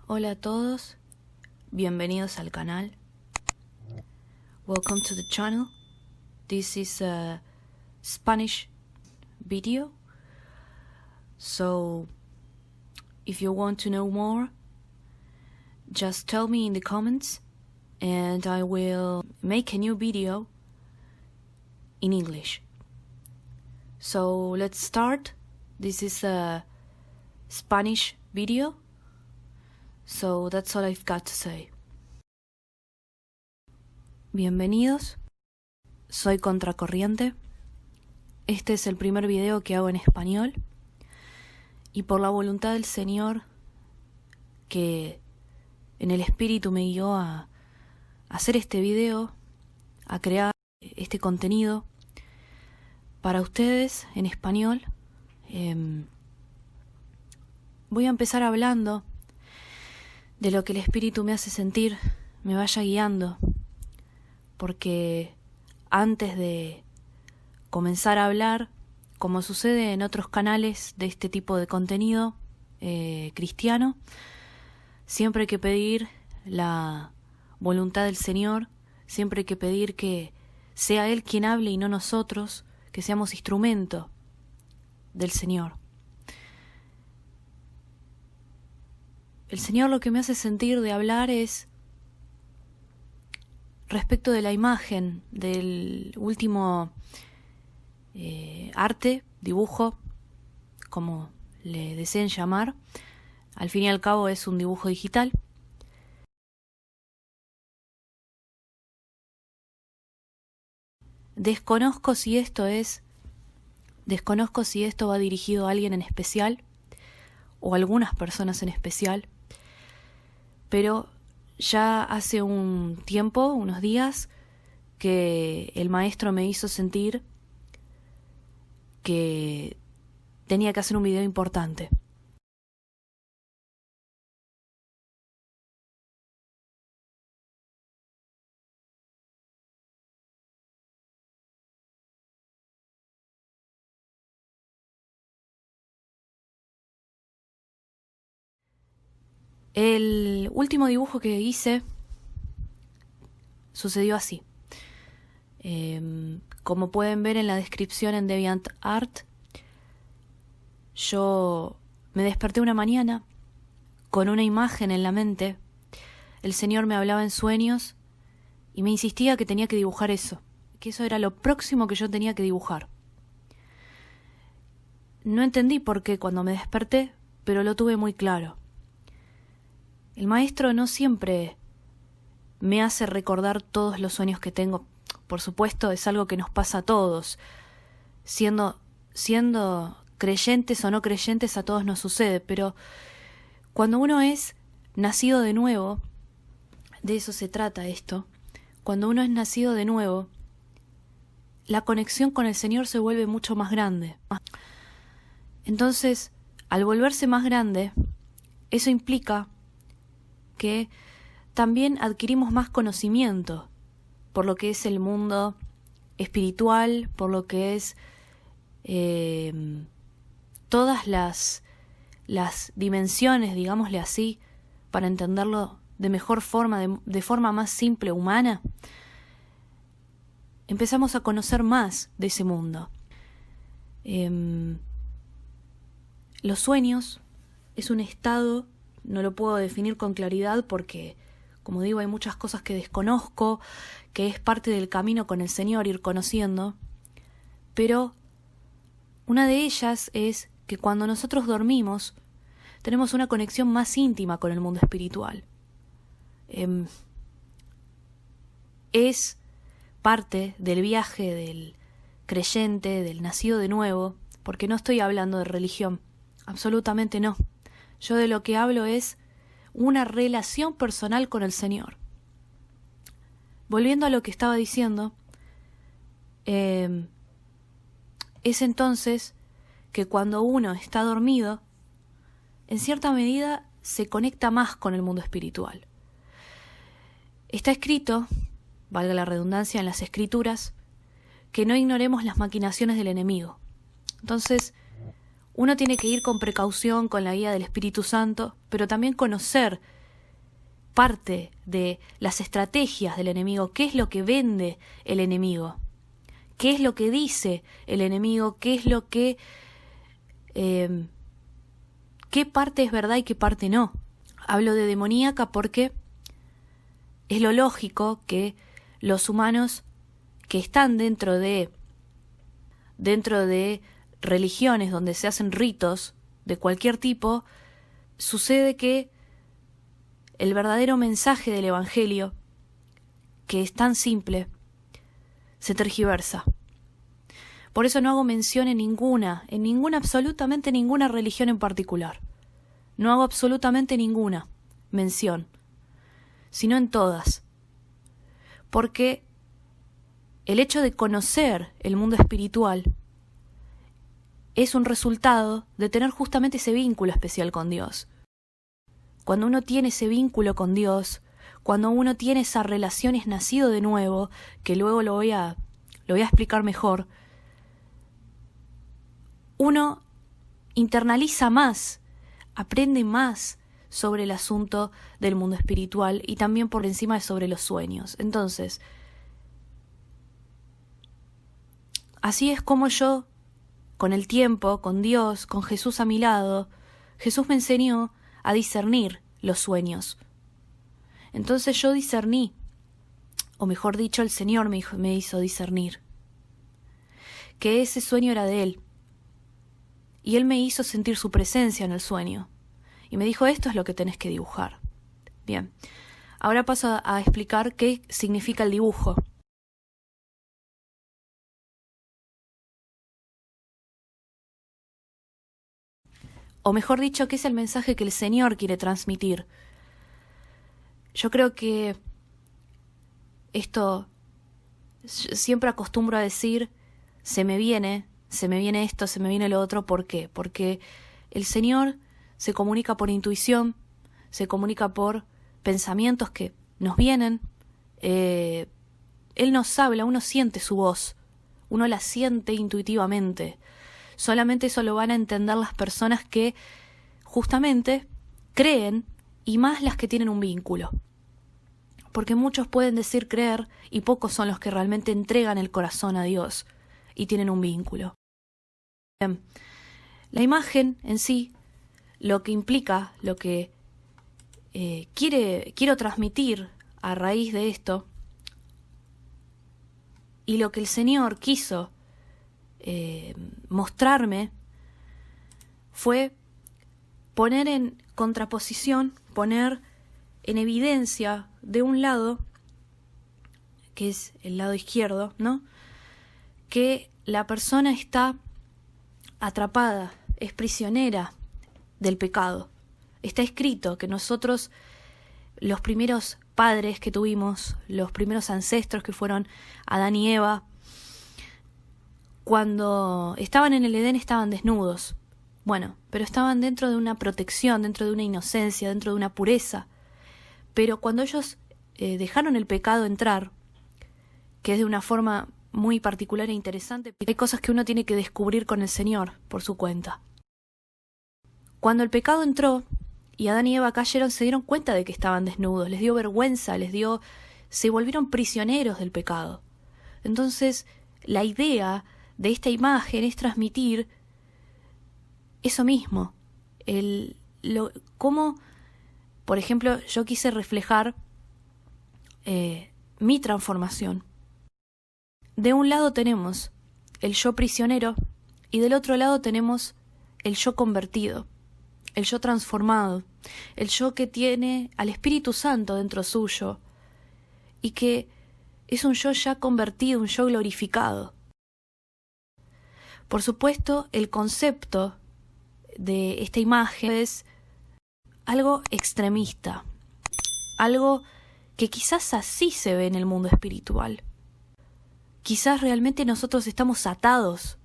Hola a todos, bienvenidos al canal. Welcome to the channel. This is a Spanish video. So, if you want to know more, just tell me in the comments and I will make a new video in English. So, let's start. This is a Spanish video. So that's all I've got to say. Bienvenidos, soy Contracorriente. Este es el primer video que hago en español y por la voluntad del Señor, que en el Espíritu me guió a hacer este video, a crear este contenido para ustedes en español. Voy a empezar hablando de lo que el Espíritu me hace sentir, me vaya guiando, porque antes de comenzar a hablar, como sucede en otros canales de este tipo de contenido cristiano, siempre hay que pedir la voluntad del Señor, siempre hay que pedir que sea Él quien hable y no nosotros, que seamos instrumento del Señor. El Señor lo que me hace sentir de hablar es respecto de la imagen del último arte, dibujo, como le deseen llamar. Al fin y al cabo es un dibujo digital. Desconozco si esto va dirigido a alguien en especial o a algunas personas en especial. Pero ya hace un tiempo, unos días, que el maestro me hizo sentir que tenía que hacer un video importante. El último dibujo que hice sucedió así. Como pueden ver en la descripción en DeviantArt, yo me desperté una mañana con una imagen en la mente. El Señor me hablaba en sueños y me insistía que tenía que dibujar eso, que eso era lo próximo que yo tenía que dibujar. No entendí por qué cuando me desperté, pero lo tuve muy claro. El maestro no siempre me hace recordar todos los sueños que tengo. Por supuesto, es algo que nos pasa a todos. Siendo creyentes o no creyentes, a todos nos sucede. Pero cuando uno es nacido de nuevo, de eso se trata esto. Cuando uno es nacido de nuevo, la conexión con el Señor se vuelve mucho más grande. Entonces, al volverse más grande, eso implica que también adquirimos más conocimiento por lo que es el mundo espiritual, por lo que es todas las dimensiones, digámosle así, para entenderlo de mejor forma, de forma más simple, humana. Empezamos a conocer más de ese mundo. Los sueños es un estado. No lo puedo definir con claridad porque, como digo, hay muchas cosas que desconozco, que es parte del camino con el Señor ir conociendo. Pero una de ellas es que cuando nosotros dormimos, tenemos una conexión más íntima con el mundo espiritual. Es parte del viaje del creyente, del nacido de nuevo, porque no estoy hablando de religión, absolutamente no. Yo de lo que hablo es una relación personal con el Señor. Volviendo a lo que estaba diciendo, es entonces que cuando uno está dormido, en cierta medida se conecta más con el mundo espiritual. Está escrito, valga la redundancia, en las Escrituras, que no ignoremos las maquinaciones del enemigo. Entonces, uno tiene que ir con precaución, con la guía del Espíritu Santo, pero también conocer parte de las estrategias del enemigo, qué es lo que vende el enemigo, qué es lo que dice el enemigo, qué es lo que... qué parte es verdad y qué parte no. Hablo de demoníaca porque es lo lógico que los humanos que están dentro de religiones donde se hacen ritos de cualquier tipo, sucede que el verdadero mensaje del Evangelio, que es tan simple, se tergiversa. Por eso no hago mención en ninguna, absolutamente ninguna religión en particular. No hago absolutamente ninguna mención, sino en todas. Porque el hecho de conocer el mundo espiritual es un resultado de tener justamente ese vínculo especial con Dios. Cuando uno tiene ese vínculo con Dios, cuando uno tiene esa relación, es nacido de nuevo, que luego lo voy a explicar mejor, uno internaliza más, aprende más sobre el asunto del mundo espiritual y también por encima de sobre los sueños. Entonces, así es como yo, con el tiempo, con Dios, con Jesús a mi lado, Jesús me enseñó a discernir los sueños. Entonces yo discerní, o mejor dicho, el Señor me hizo discernir, que ese sueño era de Él. Y Él me hizo sentir su presencia en el sueño. Y me dijo, esto es lo que tenés que dibujar. Bien, ahora paso a explicar qué significa el dibujo. O mejor dicho, qué es el mensaje que el Señor quiere transmitir. Yo creo que esto siempre acostumbro a decir, se me viene esto, se me viene lo otro. ¿Por qué? Porque el Señor se comunica por intuición, se comunica por pensamientos que nos vienen. Él nos habla, uno siente su voz, uno la siente intuitivamente. Solamente eso lo van a entender las personas que justamente creen, y más las que tienen un vínculo. Porque muchos pueden decir creer y pocos son los que realmente entregan el corazón a Dios y tienen un vínculo. Bien. La imagen en sí, lo que implica, lo que quiero transmitir a raíz de esto, y lo que el Señor quiso mostrarme, fue poner en contraposición, poner en evidencia de un lado, que es el lado izquierdo, ¿no?, que la persona está atrapada, es prisionera del pecado. Está escrito que nosotros, los primeros padres que tuvimos, los primeros ancestros que fueron Adán y Eva, cuando estaban en el Edén estaban desnudos. Bueno, pero estaban dentro de una protección, dentro de una inocencia, dentro de una pureza. Pero cuando ellos dejaron el pecado entrar, que es de una forma muy particular e interesante, hay cosas que uno tiene que descubrir con el Señor por su cuenta. Cuando el pecado entró y Adán y Eva cayeron, se dieron cuenta de que estaban desnudos, les dio vergüenza, se volvieron prisioneros del pecado. Entonces, la idea de esta imagen es transmitir eso mismo, cómo, por ejemplo, yo quise reflejar mi transformación. De un lado tenemos el yo prisionero y del otro lado tenemos el yo convertido, el yo transformado, el yo que tiene al Espíritu Santo dentro suyo y que es un yo ya convertido, un yo glorificado. Por supuesto, el concepto de esta imagen es algo extremista, algo que quizás así se ve en el mundo espiritual. Quizás realmente nosotros estamos atados,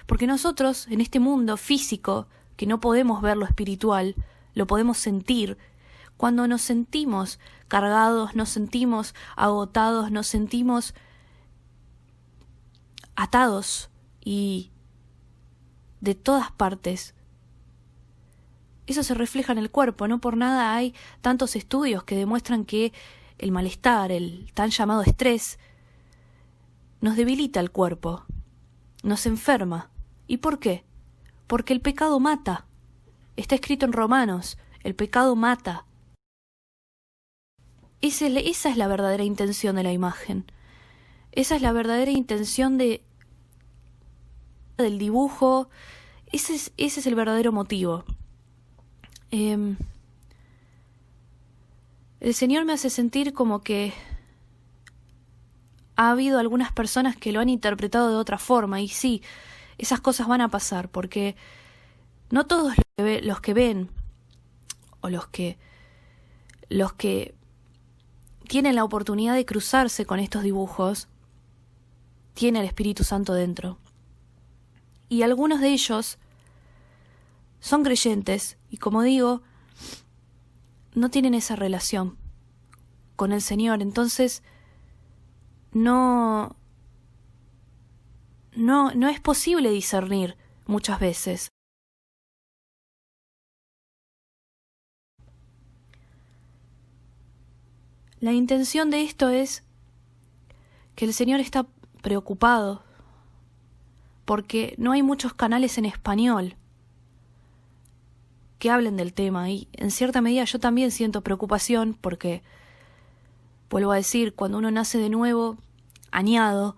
porque nosotros en este mundo físico, que no podemos ver lo espiritual, lo podemos sentir. Cuando nos sentimos cargados, nos sentimos agotados, nos sentimos atados y de todas partes. Eso se refleja en el cuerpo, no por nada hay tantos estudios que demuestran que el malestar, el tan llamado estrés, nos debilita el cuerpo, nos enferma. ¿Y por qué? Porque el pecado mata. Está escrito en Romanos, el pecado mata. Esa es la verdadera intención de la imagen. Esa es la verdadera intención del dibujo. Ese es el verdadero motivo. El Señor me hace sentir como que ha habido algunas personas que lo han interpretado de otra forma, y sí, esas cosas van a pasar, porque no todos los que ven o los que tienen la oportunidad de cruzarse con estos dibujos tienen el Espíritu Santo dentro. Y algunos de ellos son creyentes y, como digo, no tienen esa relación con el Señor. Entonces no es posible discernir muchas veces. La intención de esto es que el Señor está preocupado porque no hay muchos canales en español que hablen del tema, y en cierta medida yo también siento preocupación porque, vuelvo a decir, cuando uno nace de nuevo, añado,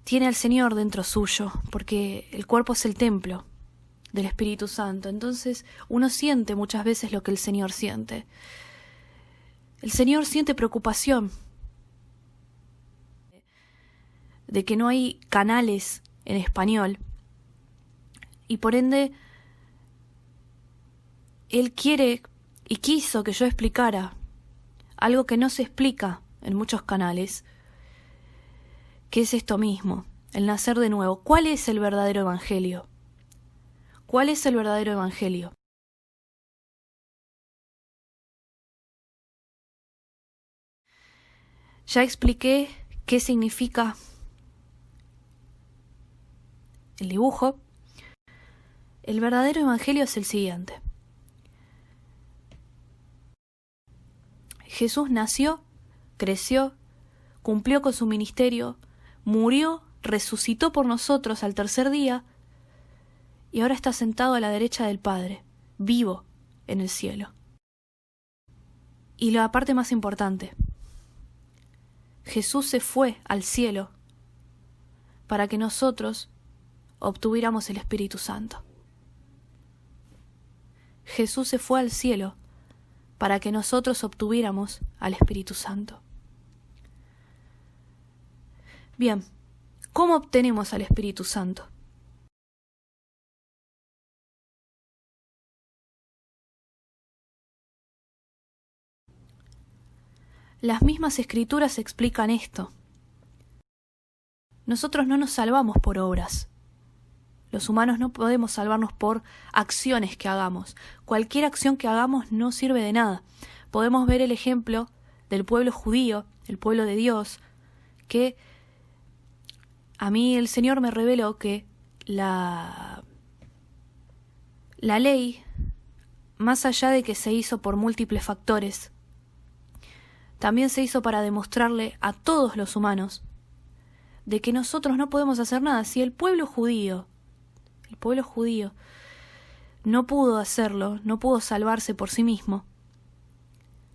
tiene al Señor dentro suyo, porque el cuerpo es el templo del Espíritu Santo. Entonces uno siente muchas veces lo que el Señor siente. El Señor siente preocupación de que no hay canales en español, y por ende Él quiere y quiso que yo explicara algo que no se explica en muchos canales, que es esto mismo, el nacer de nuevo. ¿Cuál es el verdadero evangelio? ¿Cuál es el verdadero evangelio? Ya expliqué qué significa el dibujo. El verdadero evangelio es el siguiente. Jesús nació, creció, cumplió con su ministerio, murió, resucitó por nosotros al tercer día y ahora está sentado a la derecha del Padre, vivo en el cielo. Y la parte más importante, Jesús se fue al cielo para que nosotros obtuviéramos el Espíritu Santo. Jesús se fue al cielo para que nosotros obtuviéramos al Espíritu Santo. Bien, ¿cómo obtenemos al Espíritu Santo? Las mismas Escrituras explican esto. Nosotros no nos salvamos por obras. Los humanos no podemos salvarnos por acciones que hagamos. Cualquier acción que hagamos no sirve de nada. Podemos ver el ejemplo del pueblo judío, el pueblo de Dios, que a mí el Señor me reveló que la ley, más allá de que se hizo por múltiples factores, también se hizo para demostrarle a todos los humanos de que nosotros no podemos hacer nada. Si el pueblo judío no pudo hacerlo, no pudo salvarse por sí mismo,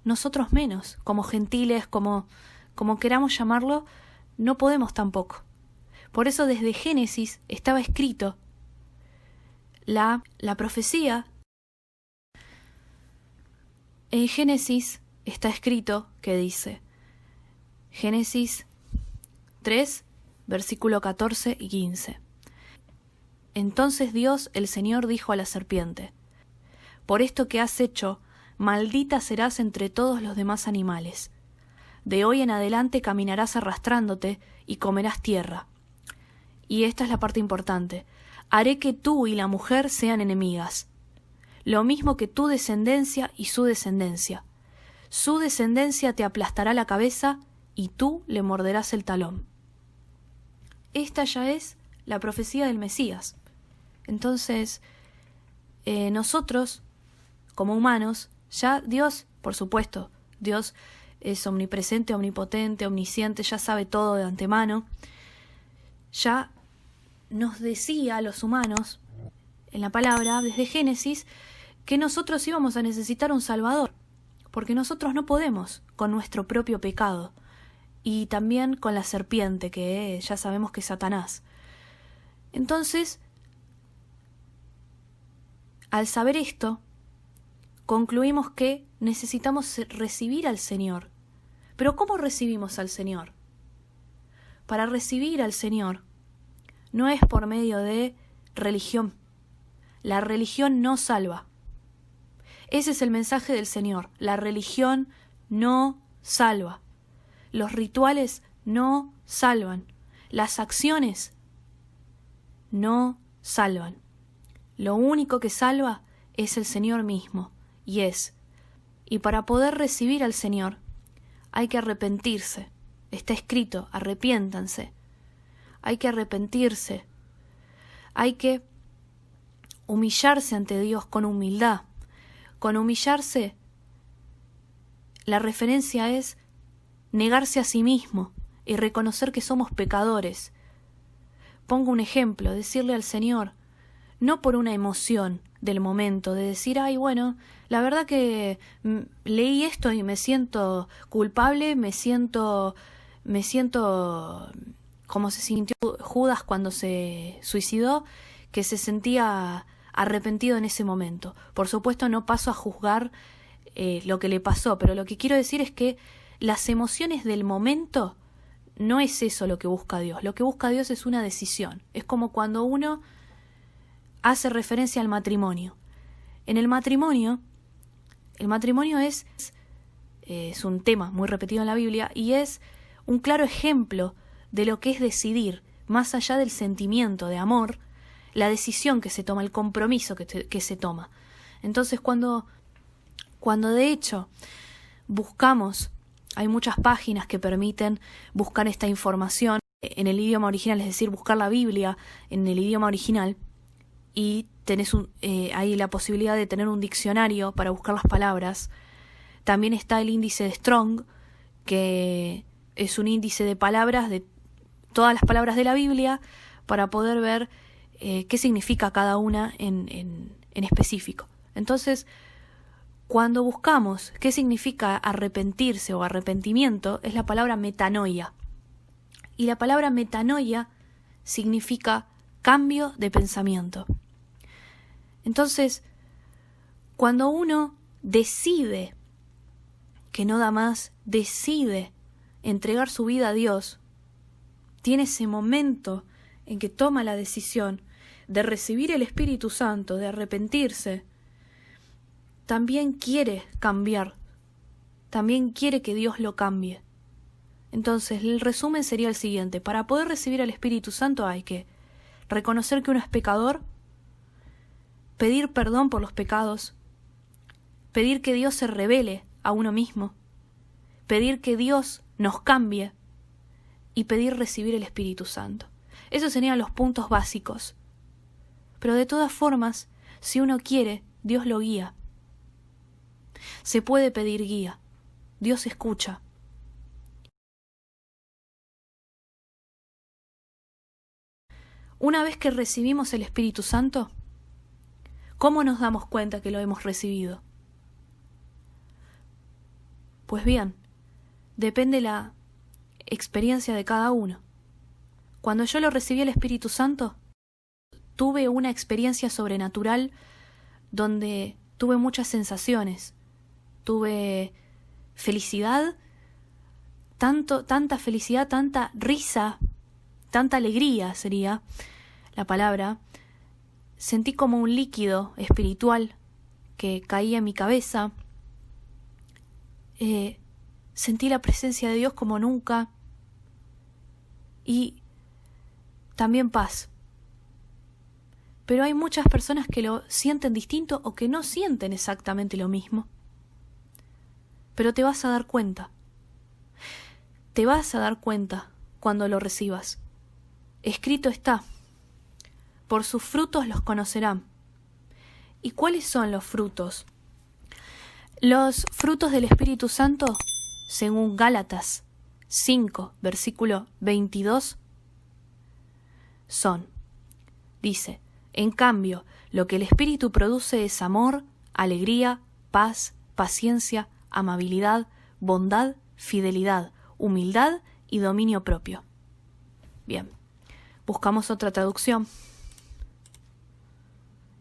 nosotros menos, como gentiles, como queramos llamarlo, no podemos tampoco. Por eso desde Génesis estaba escrito la profecía. En Génesis está escrito que dice, Génesis 3, versículo 14 y 15. Entonces Dios, el Señor, dijo a la serpiente, por esto que has hecho, maldita serás entre todos los demás animales. De hoy en adelante caminarás arrastrándote y comerás tierra. Y esta es la parte importante. Haré que tú y la mujer sean enemigas, lo mismo que tu descendencia y su descendencia. Su descendencia te aplastará la cabeza y tú le morderás el talón. Esta ya es la profecía del Mesías. Entonces, nosotros, como humanos, ya Dios, por supuesto, Dios es omnipresente, omnipotente, omnisciente, ya sabe todo de antemano, ya nos decía a los humanos, en la palabra, desde Génesis, que nosotros íbamos a necesitar un Salvador, porque nosotros no podemos con nuestro propio pecado, y también con la serpiente, que ya sabemos que es Satanás. Entonces, al saber esto, concluimos que necesitamos recibir al Señor. Pero ¿cómo recibimos al Señor? Para recibir al Señor no es por medio de religión. La religión no salva. Ese es el mensaje del Señor. La religión no salva. Los rituales no salvan. Las acciones no salvan. Lo único que salva es el Señor mismo. Y para poder recibir al Señor hay que arrepentirse. Está escrito, arrepiéntanse. Hay que arrepentirse. Hay que humillarse ante Dios con humildad. Con humillarse, la referencia es negarse a sí mismo y reconocer que somos pecadores. Pongo un ejemplo, decirle al Señor, no por una emoción del momento, de decir, ay, bueno, la verdad que leí esto y me siento culpable, me siento como se sintió Judas cuando se suicidó, que se sentía arrepentido en ese momento. Por supuesto no paso a juzgar lo que le pasó, pero lo que quiero decir es que las emociones del momento no es eso lo que busca Dios. Lo que busca Dios es una decisión. Es como cuando uno hace referencia al matrimonio. En el matrimonio es un tema muy repetido en la Biblia y es un claro ejemplo de lo que es decidir, más allá del sentimiento de amor, la decisión que se toma, el compromiso que se toma. Entonces, cuando de hecho buscamos, hay muchas páginas que permiten buscar esta información en el idioma original, es decir, buscar la Biblia en el idioma original, y tenés hay la posibilidad de tener un diccionario para buscar las palabras. También está el índice de Strong, que es un índice de palabras, de todas las palabras de la Biblia, para poder ver qué significa cada una en específico. Entonces, cuando buscamos qué significa arrepentirse o arrepentimiento, es la palabra metanoia. Y la palabra metanoia significa cambio de pensamiento. Entonces, cuando uno decide que no da más, decide entregar su vida a Dios, tiene ese momento en que toma la decisión de recibir el Espíritu Santo, de arrepentirse, también quiere cambiar, también quiere que Dios lo cambie. Entonces, el resumen sería el siguiente: para poder recibir al Espíritu Santo hay que reconocer que uno es pecador, pedir perdón por los pecados, pedir que Dios se revele a uno mismo, pedir que Dios nos cambie y pedir recibir el Espíritu Santo. Esos serían los puntos básicos. Pero de todas formas, si uno quiere, Dios lo guía. Se puede pedir guía. Dios escucha. Una vez que recibimos el Espíritu Santo, ¿cómo nos damos cuenta que lo hemos recibido? Pues bien, depende la experiencia de cada uno. Cuando yo lo recibí el Espíritu Santo, tuve una experiencia sobrenatural donde tuve muchas sensaciones. Tuve felicidad, tanta felicidad, tanta risa, tanta alegría sería la palabra. Sentí como un líquido espiritual que caía en mi cabeza. Sentí la presencia de Dios como nunca. Y también paz. Pero hay muchas personas que lo sienten distinto o que no sienten exactamente lo mismo. Pero te vas a dar cuenta. Te vas a dar cuenta cuando lo recibas. Escrito está. Por sus frutos los conocerán. ¿Y cuáles son los frutos? Los frutos del Espíritu Santo, según Gálatas 5, versículo 22, dice, en cambio, lo que el Espíritu produce es amor, alegría, paz, paciencia, amabilidad, bondad, fidelidad, humildad y dominio propio. Bien, buscamos otra traducción.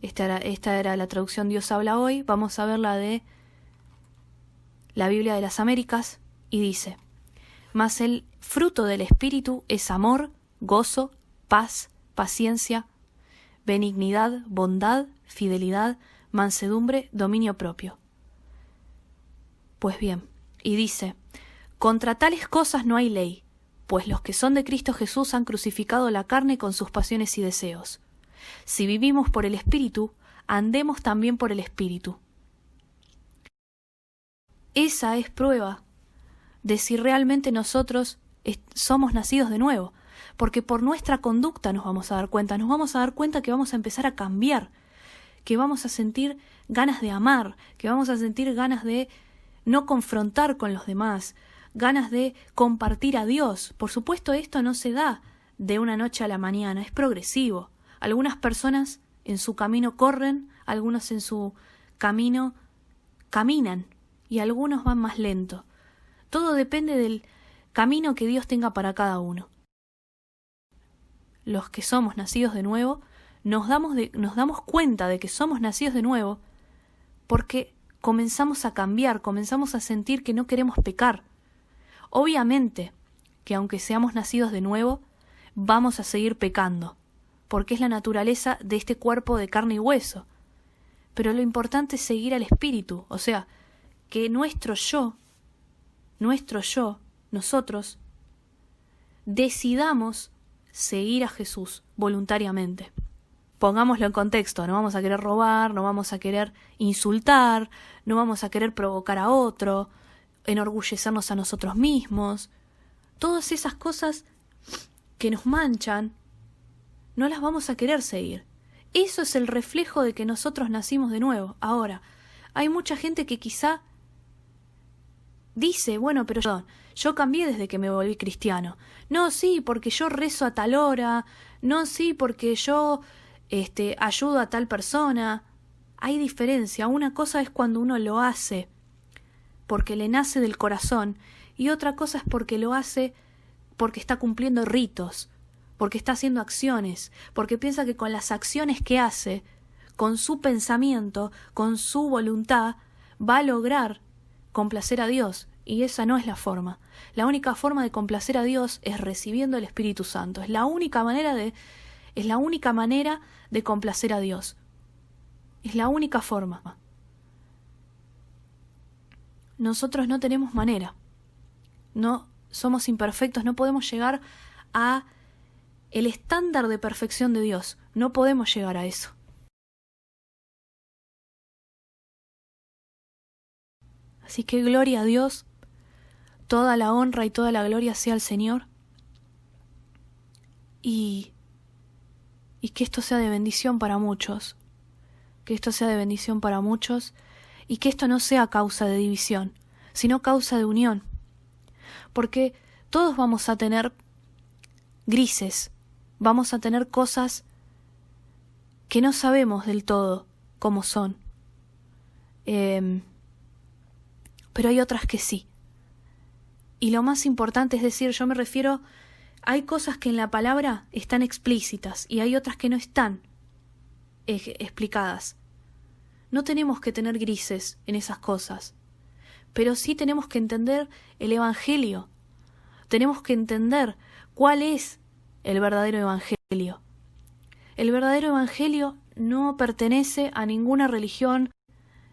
Esta era la traducción Dios habla hoy. Vamos a ver la de la Biblia de las Américas y dice, mas el fruto del Espíritu es amor, gozo, paz, paciencia, benignidad, bondad, fidelidad, mansedumbre, dominio propio. Pues bien, y dice, contra tales cosas no hay ley, pues los que son de Cristo Jesús han crucificado la carne con sus pasiones y deseos. Si vivimos por el Espíritu, andemos también por el Espíritu. Esa es prueba de si realmente nosotros somos nacidos de nuevo, porque por nuestra conducta nos vamos a dar cuenta que vamos a empezar a cambiar, que vamos a sentir ganas de amar, que vamos a sentir ganas de no confrontar con los demás, ganas de compartir a Dios. Por supuesto, esto no se da de una noche a la mañana, es progresivo. Algunas personas en su camino corren, algunos en su camino caminan y algunos van más lento. Todo depende del camino que Dios tenga para cada uno. Los que somos nacidos de nuevo, nos damos cuenta de que somos nacidos de nuevo porque comenzamos a cambiar, comenzamos a sentir que no queremos pecar. Obviamente que aunque seamos nacidos de nuevo, vamos a seguir pecando, porque es la naturaleza de este cuerpo de carne y hueso. Pero lo importante es seguir al Espíritu, o sea, que nuestro yo, nosotros, decidamos seguir a Jesús voluntariamente. Pongámoslo en contexto, no vamos a querer robar, no vamos a querer insultar, no vamos a querer provocar a otro, enorgullecernos a nosotros mismos. Todas esas cosas que nos manchan, no las vamos a querer seguir. Eso es el reflejo de que nosotros nacimos de nuevo. Ahora, hay mucha gente que quizá dice, bueno, pero yo cambié desde que me volví cristiano. No, sí, porque yo rezo a tal hora. No, sí, porque yo ayudo a tal persona. Hay diferencia. Una cosa es cuando uno lo hace porque le nace del corazón y otra cosa es porque lo hace porque está cumpliendo ritos, porque está haciendo acciones, porque piensa que con las acciones que hace, con su pensamiento, con su voluntad, va a lograr complacer a Dios. Y esa no es la forma. La única forma de complacer a Dios es recibiendo el Espíritu Santo. Es la única manera de complacer a Dios. Es la única forma. Nosotros no tenemos manera. No somos imperfectos, no podemos llegar a el estándar de perfección de Dios. No podemos llegar a eso. Así que gloria a Dios, toda la honra y toda la gloria sea al Señor. Y que esto sea de bendición para muchos. Que esto sea de bendición para muchos. Y que esto no sea causa de división, sino causa de unión. Porque todos vamos a tener grises, vamos a tener cosas que no sabemos del todo cómo son. Pero hay otras que sí. Y lo más importante es decir, yo me refiero, hay cosas que en la palabra están explícitas y hay otras que no están explicadas. No tenemos que tener grises en esas cosas, pero sí tenemos que entender el Evangelio. Tenemos que entender cuál es el verdadero Evangelio. El verdadero Evangelio no pertenece a ninguna religión,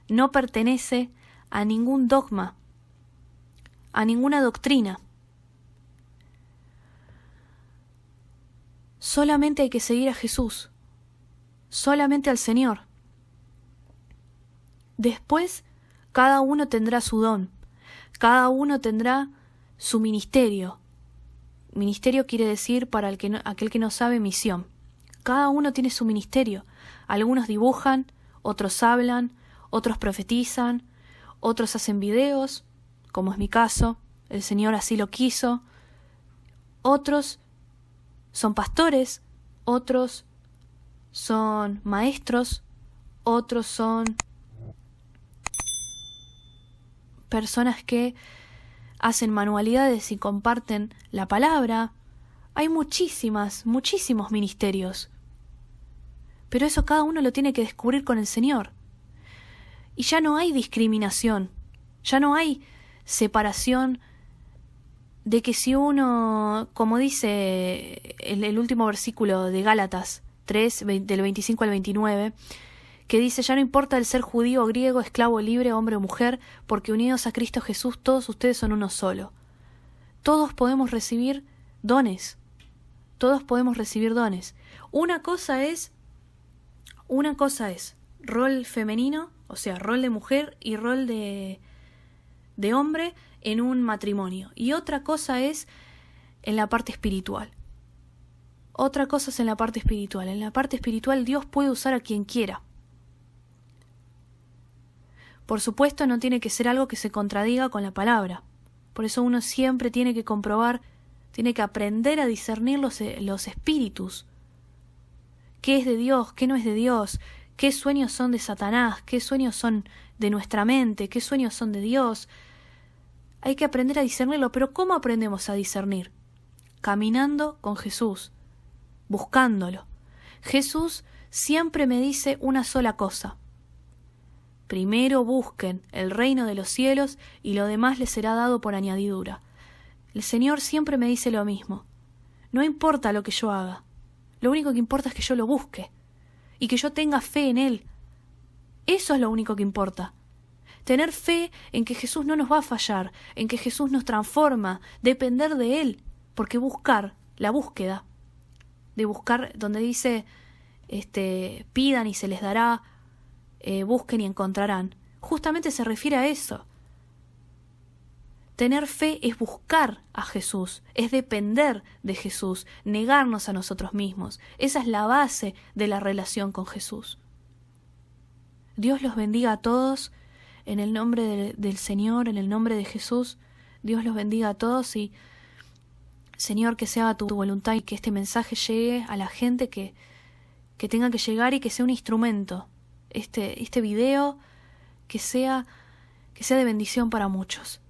no pertenece a ningún dogma, a ninguna doctrina. Solamente hay que seguir a Jesús, solamente al Señor. Después, cada uno tendrá su don, cada uno tendrá su ministerio. Ministerio quiere decir, para aquel que no sabe, misión. Cada uno tiene su ministerio. Algunos dibujan, otros hablan, otros profetizan, otros hacen videos, como es mi caso, el Señor así lo quiso. Otros son pastores, otros son maestros, otros son personas que hacen manualidades y comparten la palabra. Hay muchísimos ministerios. Pero eso cada uno lo tiene que descubrir con el Señor. Y ya no hay discriminación, ya no hay separación de que si uno, como dice el último versículo de Gálatas 3, del 25 al 29, que dice, ya no importa el ser judío o griego, esclavo o libre, hombre o mujer, porque unidos a Cristo Jesús todos ustedes son uno solo. Todos podemos recibir dones. Todos podemos recibir dones. Una cosa es rol femenino, o sea, rol de mujer y rol de hombre en un matrimonio. Y otra cosa es en la parte espiritual. Otra cosa es en la parte espiritual. En la parte espiritual Dios puede usar a quien quiera. Por supuesto, no tiene que ser algo que se contradiga con la palabra. Por eso uno siempre tiene que comprobar, tiene que aprender a discernir los espíritus. ¿Qué es de Dios? ¿Qué no es de Dios? ¿Qué sueños son de Satanás? ¿Qué sueños son de nuestra mente? ¿Qué sueños son de Dios? Hay que aprender a discernirlo. ¿Pero cómo aprendemos a discernir? Caminando con Jesús, buscándolo. Jesús siempre me dice una sola cosa. Primero busquen el reino de los cielos y lo demás les será dado por añadidura. El Señor siempre me dice lo mismo. No importa lo que yo haga. Lo único que importa es que yo lo busque y que yo tenga fe en Él. Eso es lo único que importa. Tener fe en que Jesús no nos va a fallar, en que Jesús nos transforma, depender de Él, porque buscar, la búsqueda, de buscar donde dice pidan y se les dará, busquen y encontrarán, justamente se refiere a eso. Tener fe es buscar a Jesús, es depender de Jesús, negarnos a nosotros mismos. Esa es la base de la relación con Jesús. Dios los bendiga a todos, en el nombre del Señor, en el nombre de Jesús. Dios los bendiga a todos y, Señor, que se haga tu voluntad y que este mensaje llegue a la gente que tenga que llegar y que sea un instrumento. Este video que sea de bendición para muchos.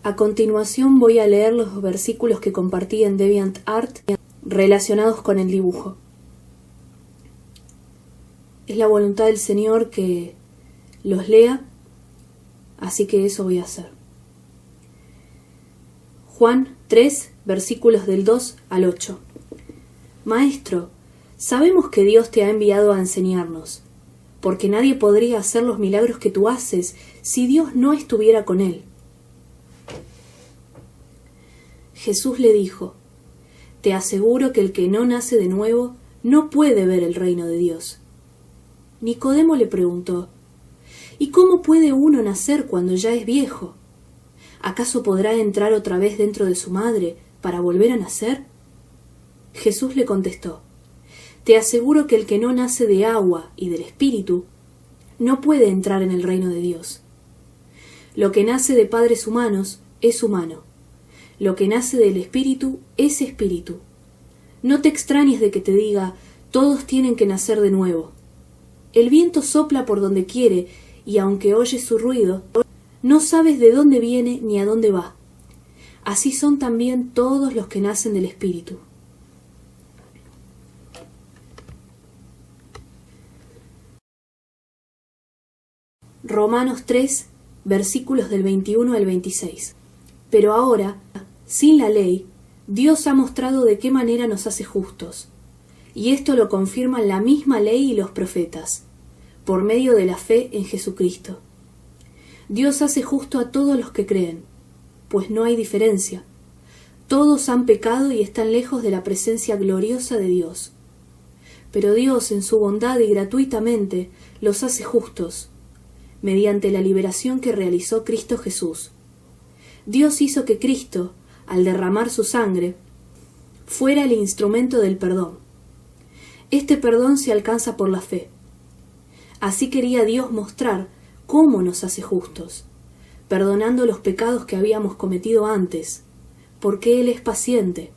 A continuación voy a leer los versículos que compartí en DeviantArt relacionados con el dibujo. Es la voluntad del Señor que los lea, así que eso voy a hacer. Juan 3, versículos del 2 al 8. Maestro, sabemos que Dios te ha enviado a enseñarnos, porque nadie podría hacer los milagros que tú haces si Dios no estuviera con él. Jesús le dijo, te aseguro que el que no nace de nuevo no puede ver el reino de Dios. Nicodemo le preguntó, ¿y cómo puede uno nacer cuando ya es viejo? ¿Acaso podrá entrar otra vez dentro de su madre para volver a nacer? Jesús le contestó, te aseguro que el que no nace de agua y del Espíritu no puede entrar en el reino de Dios. Lo que nace de padres humanos es humano. Lo que nace del Espíritu es Espíritu. No te extrañes de que te diga, todos tienen que nacer de nuevo. El viento sopla por donde quiere, y aunque oyes su ruido, no sabes de dónde viene ni a dónde va. Así son también todos los que nacen del Espíritu. Romanos 3, versículos del 21 al 26. Pero ahora, sin la ley, Dios ha mostrado de qué manera nos hace justos. Y esto lo confirman la misma ley y los profetas, por medio de la fe en Jesucristo. Dios hace justo a todos los que creen, pues no hay diferencia. Todos han pecado y están lejos de la presencia gloriosa de Dios. Pero Dios, en su bondad y gratuitamente, los hace justos, mediante la liberación que realizó Cristo Jesús. Dios hizo que Cristo, al derramar su sangre, fuera el instrumento del perdón. Este perdón se alcanza por la fe. Así quería Dios mostrar cómo nos hace justos, perdonando los pecados que habíamos cometido antes, porque Él es paciente.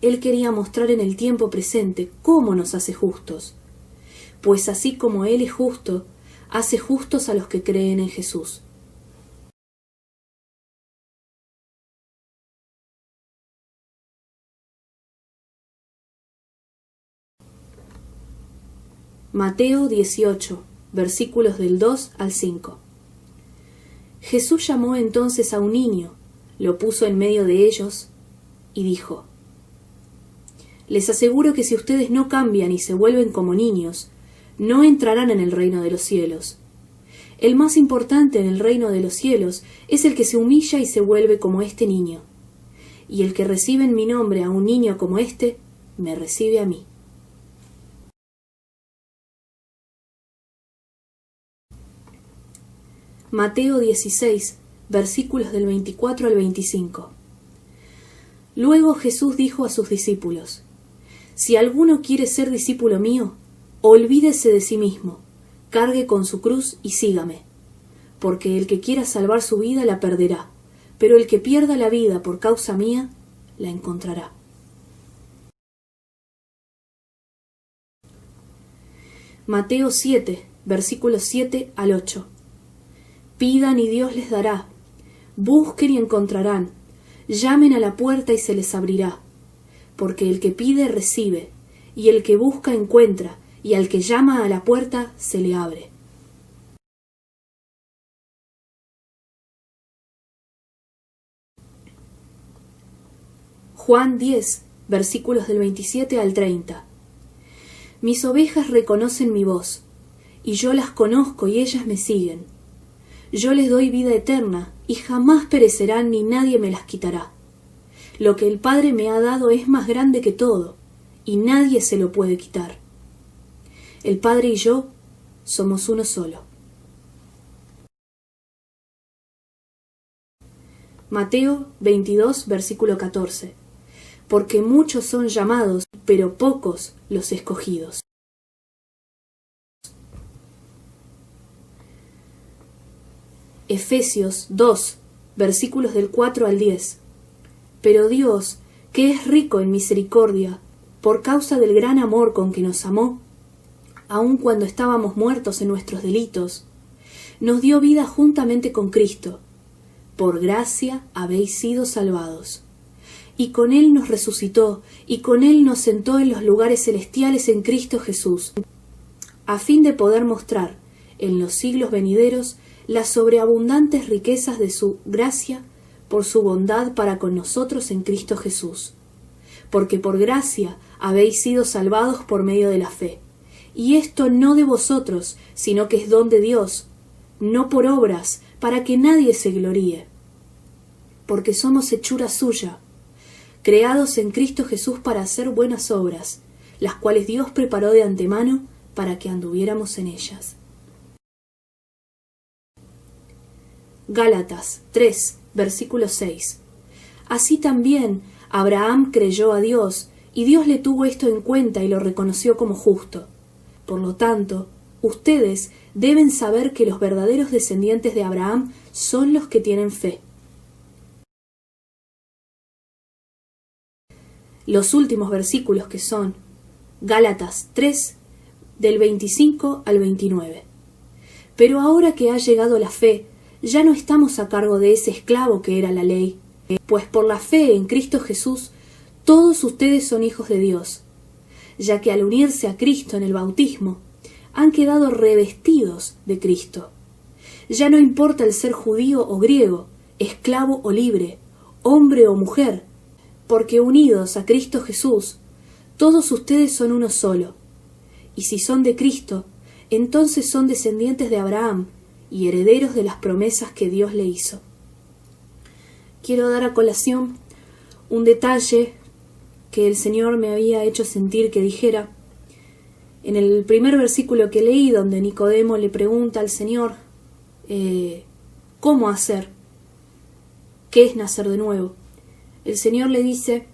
Él quería mostrar en el tiempo presente cómo nos hace justos, pues así como Él es justo, hace justos a los que creen en Jesús. Mateo 18, versículos del 2 al 5. Jesús llamó entonces a un niño, lo puso en medio de ellos y dijo: Les aseguro que si ustedes no cambian y se vuelven como niños, no entrarán en el reino de los cielos. El más importante en el reino de los cielos es el que se humilla y se vuelve como este niño. Y el que recibe en mi nombre a un niño como este, me recibe a mí. Mateo 16, versículos del 24 al 25. Luego Jesús dijo a sus discípulos: Si alguno quiere ser discípulo mío, olvídese de sí mismo, cargue con su cruz y sígame. Porque el que quiera salvar su vida la perderá, pero el que pierda la vida por causa mía, la encontrará. Mateo 7, versículos 7 al 8. Pidan y Dios les dará, busquen y encontrarán, llamen a la puerta y se les abrirá. Porque el que pide recibe, y el que busca encuentra, y al que llama a la puerta se le abre. Juan 10, versículos del 27 al 30. Mis ovejas reconocen mi voz, y yo las conozco y ellas me siguen. Yo les doy vida eterna, y jamás perecerán ni nadie me las quitará. Lo que el Padre me ha dado es más grande que todo, y nadie se lo puede quitar. El Padre y yo somos uno solo. Mateo 22, versículo 14. Porque muchos son llamados, pero pocos los escogidos. Efesios 2, versículos del 4 al 10. Pero Dios, que es rico en misericordia, por causa del gran amor con que nos amó, aun cuando estábamos muertos en nuestros delitos, nos dio vida juntamente con Cristo. Por gracia habéis sido salvados. Y con Él nos resucitó, y con Él nos sentó en los lugares celestiales en Cristo Jesús, a fin de poder mostrar, en los siglos venideros, las sobreabundantes riquezas de su gracia por su bondad para con nosotros en Cristo Jesús. Porque por gracia habéis sido salvados por medio de la fe. Y esto no de vosotros, sino que es don de Dios, no por obras, para que nadie se gloríe. Porque somos hechura suya, creados en Cristo Jesús para hacer buenas obras, las cuales Dios preparó de antemano para que anduviéramos en ellas. Gálatas 3, versículo 6. Así también Abraham creyó a Dios, y Dios le tuvo esto en cuenta y lo reconoció como justo. Por lo tanto, ustedes deben saber que los verdaderos descendientes de Abraham son los que tienen fe. Los últimos versículos, que son Gálatas 3, del 25 al 29. Pero ahora que ha llegado la fe, ya no estamos a cargo de ese esclavo que era la ley, pues por la fe en Cristo Jesús, todos ustedes son hijos de Dios, ya que al unirse a Cristo en el bautismo, han quedado revestidos de Cristo. Ya no importa el ser judío o griego, esclavo o libre, hombre o mujer, porque unidos a Cristo Jesús, todos ustedes son uno solo. Y si son de Cristo, entonces son descendientes de Abraham y herederos de las promesas que Dios le hizo. Quiero dar a colación un detalle que el Señor me había hecho sentir que dijera. En el primer versículo que leí, donde Nicodemo le pregunta al Señor ¿cómo hacer? ¿Qué es nacer de nuevo? el Señor le dice,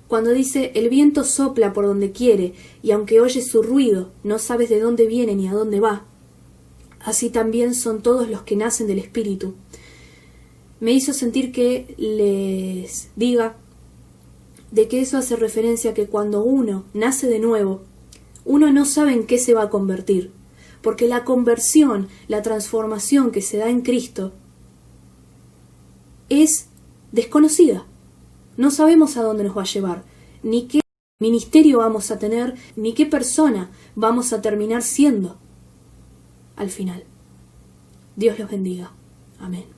cuando dice, el viento sopla por donde quiere, y aunque oyes su ruido, no sabes de dónde viene ni a dónde va, así también son todos los que nacen del Espíritu. Me hizo sentir que les diga de que eso hace referencia a que cuando uno nace de nuevo, uno no sabe en qué se va a convertir, porque la conversión, la transformación que se da en Cristo, es desconocida. No sabemos a dónde nos va a llevar, ni qué ministerio vamos a tener, ni qué persona vamos a terminar siendo al final. Dios los bendiga. Amén.